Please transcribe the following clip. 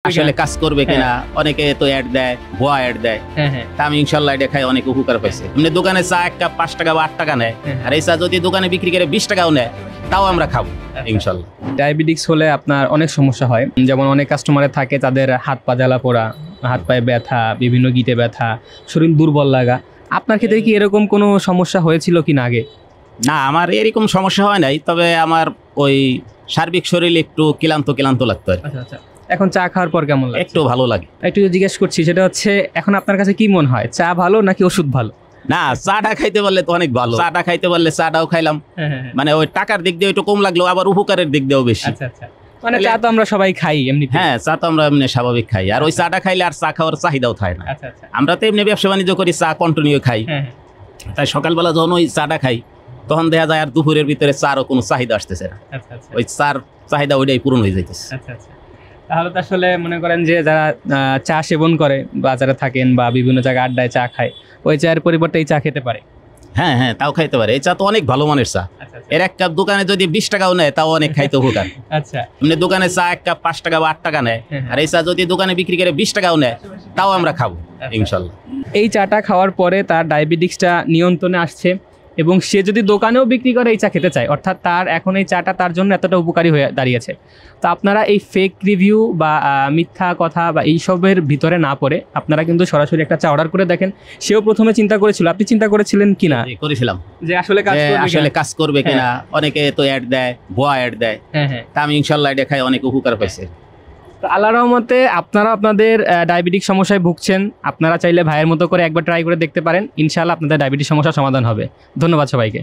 আসলে কাজ করবে কিনা, অনেকে তো অ্যাড দেয়, ভুয়া অ্যাড দেয়। তা আমি ইনশাল্লাহ এটা খাই অনেক উপকার পাইছি। এমনি দোকানে চা এক কাপ 5 টাকা বা 8 টাকা নেয়, আর এই চা যদি দোকানে বিক্রি করে 20 টাকাও নেয়, তাও আমরা খাবো ইনশাল্লাহ। ডায়াবেটিক্স হলে আপনার অনেক সমস্যা হয়, যেমন অনেক কাস্টমারে থাকে তাদের হাত পা জ্বালা পোড়া, হাত পায়ে ব্যথা, বিভিন্ন গিটে ব্যথা, শরীর দুর্বল লাগা। আপনার ক্ষেত্রে কি এরকম কোনো সমস্যা হয়েছিল কিনা আগে? না, আমার এরকম সমস্যা হয় নাই, তবে আমার ওই সার্বিক শরীর একটু ক্লান্ত ক্লান্ত লাগতো আর কি। আচ্ছা আচ্ছা। এখন চা খাওয়ার পর কেমন লাগে? একটু ভালো লাগে। একটু জিজ্ঞেস করছি, সেটা হচ্ছে এখন আপনার কাছে কি মনে হয়, চা ভালো নাকি ওষুধ ভালো? না, চাটা খাইতে পারলে তো অনেক ভালো। চাটা খাইতে পারলে চাটাও খাইলাম, মানে ওই টাকার দিক দিয়ে একটু কম লাগলো, আবার উপকারের দিক দিয়েও বেশি। আচ্ছা আচ্ছা। মানে চা তো আমরা সবাই খাই এমনি। হ্যাঁ, চা তো আমরা এমনি স্বাভাবিক খাই, আর ওই চাটা খাইলে আর চা খাওয়ার চাহিদাও থাকে না। আচ্ছা আচ্ছা। আমরা তো এমনি ব্যবসা বাণিজ্য করি, চা কন্টিনিউ খাই। তাই সকালবেলা যখন ওই চাটা খাই, তখন দেখা যায় আর দুপুরের ভিতরে চারও কোনো চাহিদা আসতেছে না। আচ্ছা আচ্ছা। ওই চার চাহিদা ওইটাই পূরণ হয়ে যাইতেছে। আচ্ছা আচ্ছা। তাহলে তো আসলে মনে করেন যে যারা চা সেবন করে, বাজারে থাকেন বা বিভিন্ন জায়গায় আড্ডায় চা খায়, ওই চায়ের পরিবর্তে এই চা খেতে পারে। হ্যাঁ হ্যাঁ, তাও খাইতে পারে। এই চা তো অনেক ভালো মানের চা। এর এক কাপ দোকানে যদি 20 টাকাও নেয়, তাও অনেক খাইতে উপকার। আচ্ছা। এমনি দোকানে চা এক কাপ 5 টাকা বা 8 টাকা নেয়, আর এই চা যদি দোকানে বিক্রি করে 20 টাকাও নেয়, তাও আমরা খাবো ইনশাল্লাহ। এই চাটা খাওয়ার পরে তার ডায়াবেটিক্সটা নিয়ন্ত্রণে আসছে, এবং সে যদি দোকানেও বিক্রি করে এই চা খেতে চায়, অর্থাৎ তার এখন এই চাটা তার জন্য এতটা উপকারী হয়ে দাঁড়িয়েছে। তো আপনারা এই ফেক রিভিউ বা মিথ্যা কথা বা এইসবের ভিতরে না পড়ে আপনারা কিন্তু সরাসরি একটা চা অর্ডার করে দেখেন। সেও প্রথমে চিন্তা করেছিল, আপনি চিন্তা করেছিলেন কিনা? করেছিলাম যে আসলে কাজ করবে কিনা, অনেকে তো অ্যাড দেয়, ভুয়া অ্যাড দেয়। তা আমি ইনশাল্লাহ এটা খাই অনেক উপকার পাইছি। তো আল্লাহর রহমতে আপনারা আপনাদের ডায়াবেটিক সমস্যায় ভুগছেন, আপনারা চাইলে ভাইয়ের মতো করে একবার ট্রাই করে দেখতে পারেন, ইনশাআল্লাহ আপনাদের ডায়াবেটিস সমস্যার সমাধান হবে। ধন্যবাদ সবাইকে।